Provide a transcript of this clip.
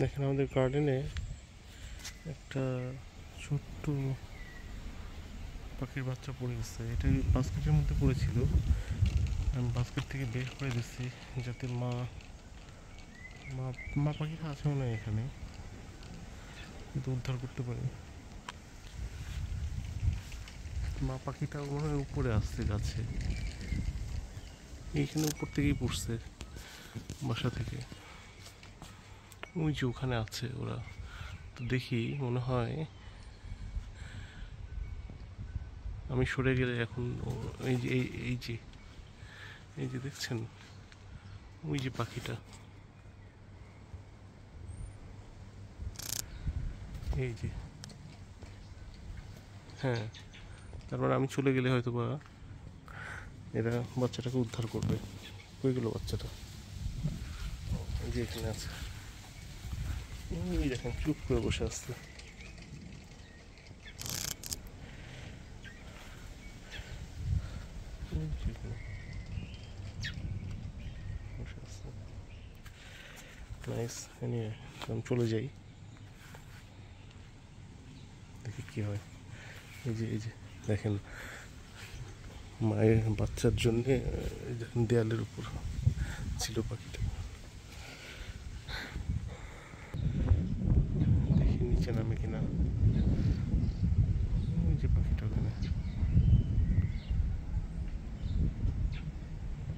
দেখেন আমাদের গার্ডেনে একটা ছোট্ট পাখির বাচ্চা পড়ে গেছে। এটা বাস্কেটের মধ্যে পড়েছিল, আমি বাস্কেট থেকে বের করে দিচ্ছি যাতে মা মা মা পাখিটা আছে মনে হয় এখানে, কিন্তু উদ্ধার করতে পারি। মা পাখিটা মনে হয় উপরে আসছে গাছে, এইখানে উপর থেকেই পড়ছে বাসা থেকে। ওই যে ওখানে আছে ওরা, তো দেখি মনে হয় আমি সরে গেলে এখন এই যে এই যে দেখছেন ওই যে পাখিটা, এই যে, হ্যাঁ, তারপর আমি চলে গেলে হয়তো বা এরা বাচ্চাটাকে উদ্ধার করবে। কই গেল বাচ্চাটা? এই যে এখানে আছে, ওই দেখেন চুপ করে বসে আসছে। বসে আসছে। নাইস। এনিওয়ে আমি চলে যাই, দেখি কি হয়। এই যে দেখেন মায়ের বাচ্চার জন্যে দেয়ালের উপর ছিল পাখিটা। দেখি নিচে নামে কিনা।